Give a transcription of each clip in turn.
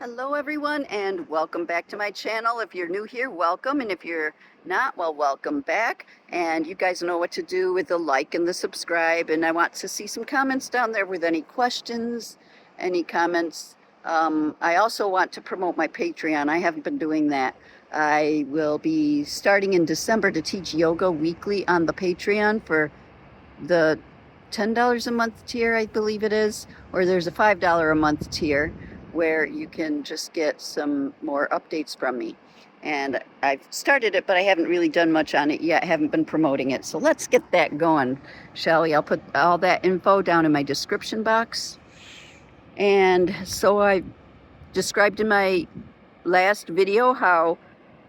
Hello everyone and welcome back to my channel. If you're new here, welcome, and if you're not, well, welcome back. And you guys know what to do with the like and the subscribe, and I want to see some comments down there with any questions, any comments. I also want to promote my Patreon. I haven't been doing that. I will be starting in December to teach yoga weekly on the Patreon for the $10 a month tier, I believe it is, or there's a $5 a month tier where you can just get some more updates from me. And I've started it, but I haven't really done much on it yet. I haven't been promoting it. So let's get that going, shall we? I'll put all that info down in my description box. And so I described in my last video how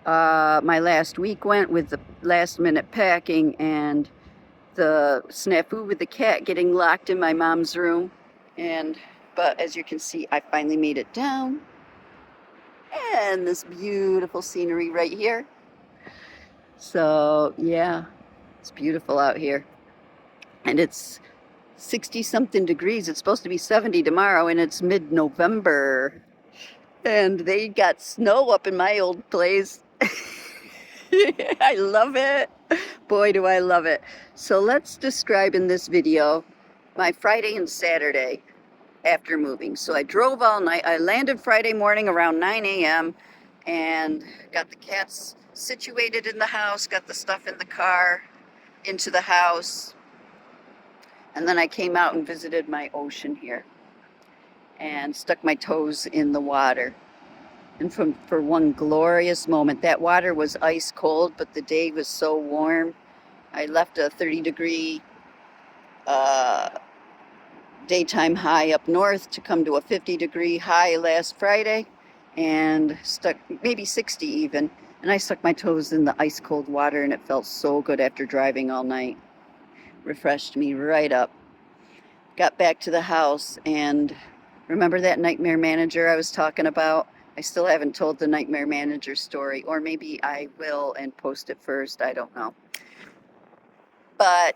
my last week went with the last minute packing and the snafu with the cat getting locked in my mom's room. But as you can see, I finally made it down, and this beautiful scenery right here. So yeah, it's beautiful out here, and it's 60 something degrees. It's supposed to be 70 tomorrow, and it's mid-November, and they got snow up in my old place. I love it. Boy, do I love it. So let's describe in this video my Friday and Saturday after moving. So I drove all night. I landed Friday morning around 9 a.m. and got the cats situated in the house, got the stuff in the car, into the house. And then I came out and visited my ocean here and stuck my toes in the water. And for one glorious moment, that water was ice cold, but the day was so warm. I left a 30-degree daytime high up north to come to a 50-degree high last Friday, and stuck maybe 60 even. And I stuck my toes in the ice cold water, and it felt so good after driving all night. Refreshed me right up. Got back to the house, and remember that nightmare manager I was talking about? I still haven't told the nightmare manager story, or maybe I will and post it first. I don't know. But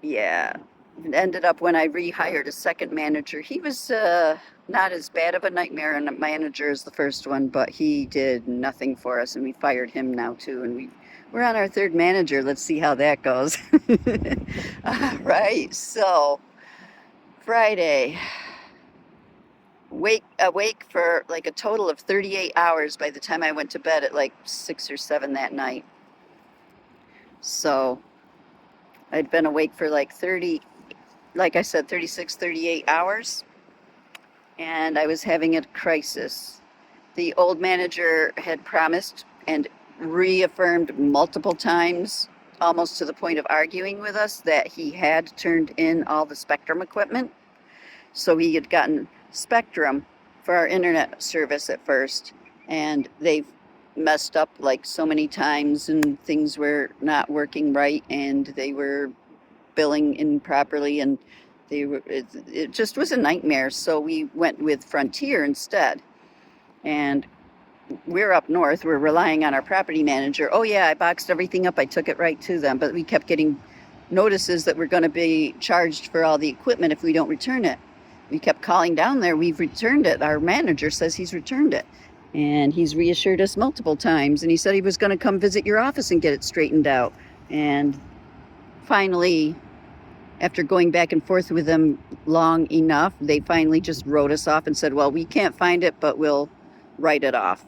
yeah, it ended up when I rehired a second manager. He was not as bad of a nightmare manager as the first one, but he did nothing for us, and we fired him now too. And we're on our third manager. Let's see how that goes. All right, so Friday. Awake for like a total of 38 hours by the time I went to bed at like 6 or 7 that night. So I'd been awake for like 30, like I said, 36, 38 hours, and I was having a crisis. The old manager had promised and reaffirmed multiple times, almost to the point of arguing with us, that he had turned in all the Spectrum equipment. So he had gotten Spectrum for our internet service at first, and they've messed up like so many times, and things were not working right, and they were billing improperly, and it just was a nightmare. So we went with Frontier instead, and we're up north. We're relying on our property manager. Oh yeah, I boxed everything up. I took it right to them, but we kept getting notices that we're going to be charged for all the equipment if we don't return it. We kept calling down there. We've returned it. Our manager says he's returned it. And he's reassured us multiple times. And he said he was going to come visit your office and get it straightened out. And finally, after going back and forth with them long enough, they finally just wrote us off and said, well, we can't find it, but we'll write it off.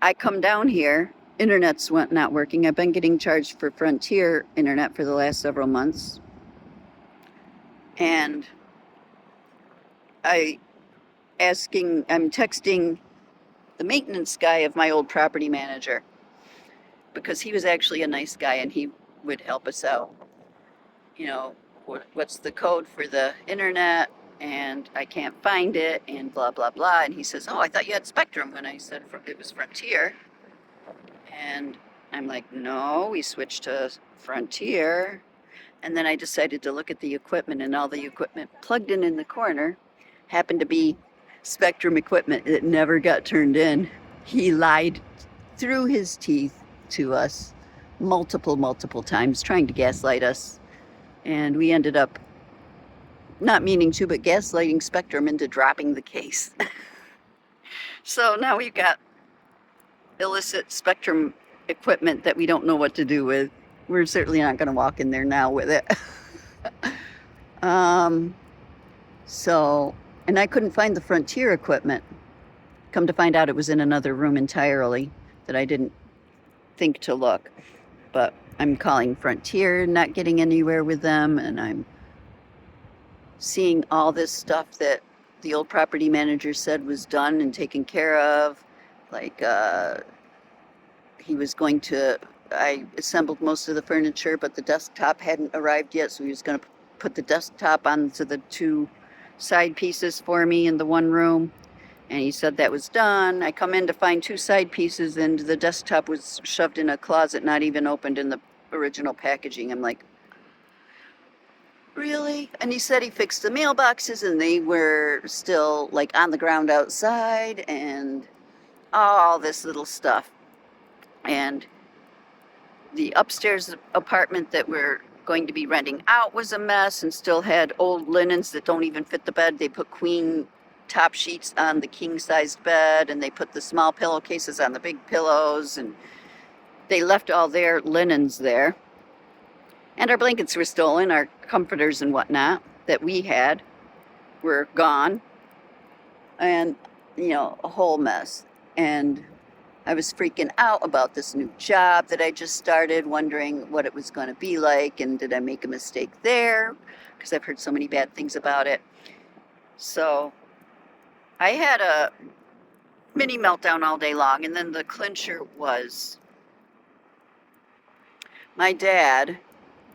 I come down here. Internet's not working. I've been getting charged for Frontier internet for the last several months. And I'm texting the maintenance guy of my old property manager, because he was actually a nice guy and he would help us out. You know, what's the code for the internet? And I can't find it, and blah, blah, blah. And he says, oh, I thought you had Spectrum. And I said it was Frontier. And I'm like, no, we switched to Frontier. And then I decided to look at the equipment, and all the equipment plugged in the corner happened to be Spectrum equipment that never got turned in. He lied through his teeth to us multiple times, trying to gaslight us. And we ended up not meaning to, but gaslighting Spectrum into dropping the case. So now we've got illicit spectrum equipment that we don't know what to do with. We're certainly not going to walk in there now with it. um, and I couldn't find the Frontier equipment. Come to find out, it was in another room entirely that I didn't think to look. But I'm calling Frontier, not getting anywhere with them, and I'm seeing all this stuff that the old property manager said was done and taken care of. Like, he was going to, I assembled most of the furniture, but the desktop hadn't arrived yet, so he was going to put the desktop onto the 2 side pieces for me in the one room. And he said that was done. I come in to find 2 side pieces, and the desktop was shoved in a closet, not even opened in the original packaging. I'm like, really? And he said he fixed the mailboxes, and they were still like on the ground outside, and all this little stuff. And the upstairs apartment that we're going to be renting out was a mess and still had old linens that don't even fit the bed. They put queen top sheets on the king-sized bed, and they put the small pillowcases on the big pillows, and they left all their linens there. And our blankets were stolen, our comforters and whatnot that we had were gone. And, a whole mess. And I was freaking out about this new job that I just started, wondering what it was going to be like, and did I make a mistake there? Because I've heard so many bad things about it. So I had a mini meltdown all day long, and then the clincher was my dad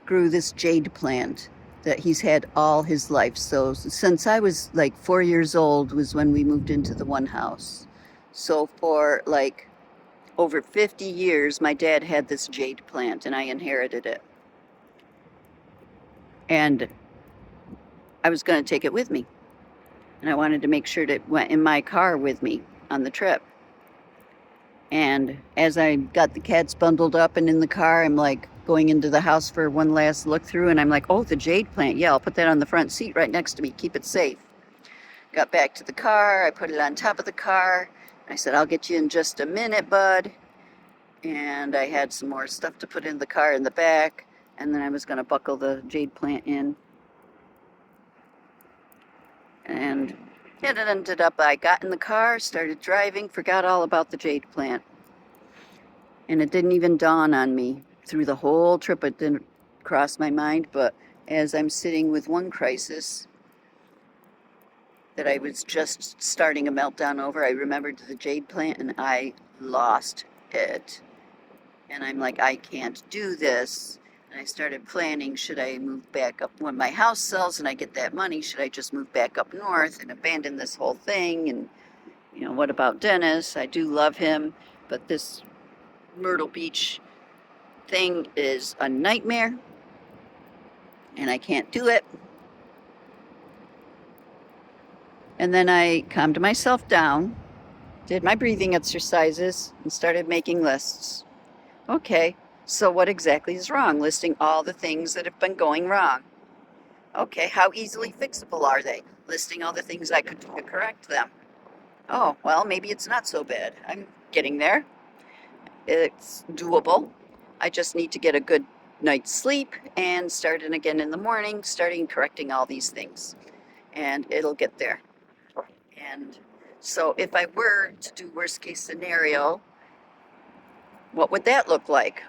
grew this jade plant that he's had all his life. So since I was like 4 years old was when we moved into the one house. So for like over 50 years, my dad had this jade plant, and I inherited it. And I was going to take it with me. And I wanted to make sure that it went in my car with me on the trip. And as I got the cats bundled up and in the car, I'm like going into the house for one last look through, and I'm like, oh, the jade plant. Yeah, I'll put that on the front seat right next to me. Keep it safe. Got back to the car. I put it on top of the car. I said, I'll get you in just a minute, bud. And I had some more stuff to put in the car in the back. And then I was going to buckle the jade plant in. And it ended up, I got in the car, started driving, forgot all about the jade plant. And it didn't even dawn on me. Through the whole trip, it didn't cross my mind. But as I'm sitting with one crisis that I was just starting a meltdown over, I remembered the jade plant, and I lost it. And I'm like, I can't do this. And I started planning, should I move back up when my house sells and I get that money? Should I just move back up north and abandon this whole thing? And, what about Dennis? I do love him, but this Myrtle Beach thing is a nightmare, and I can't do it. And then I calmed myself down, did my breathing exercises, and started making lists. Okay, so what exactly is wrong? Listing all the things that have been going wrong. Okay, how easily fixable are they? Listing all the things I could do to correct them. Oh, well, maybe it's not so bad. I'm getting there. It's doable. I just need to get a good night's sleep and start in again in the morning, starting correcting all these things. And it'll get there. And so if I were to do worst case scenario, what would that look like?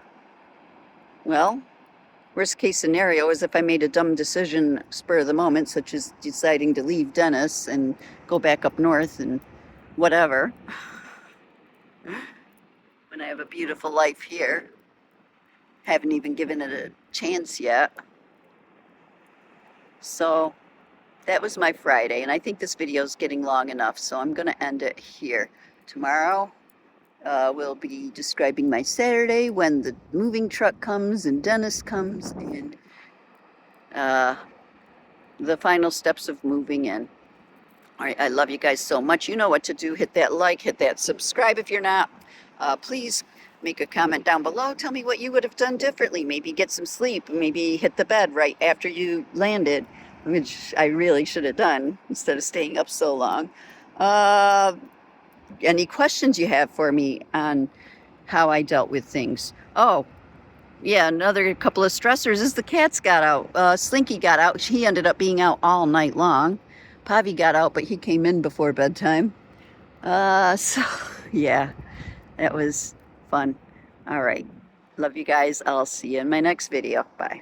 Well, worst case scenario is if I made a dumb decision spur of the moment, such as deciding to leave Dennis and go back up north and whatever, when I have a beautiful life here. Haven't even given it a chance yet. So that was my Friday, and I think this video is getting long enough, so I'm going to end it here. Tomorrow we'll be describing my Saturday when the moving truck comes and Dennis comes, and the final steps of moving in. All right, I love you guys so much. You know what to do. Hit that like, hit that subscribe if you're not. Please make a comment down below. Tell me what you would have done differently. Maybe get some sleep. Maybe hit the bed right after you landed, which I really should have done instead of staying up so long. any questions you have for me on how I dealt with things. Oh, yeah, another couple of stressors is the cats got out. Slinky got out. He ended up being out all night long. Pavi got out, but he came in before bedtime. So, yeah, that was fun. All right. Love you guys. I'll see you in my next video. Bye.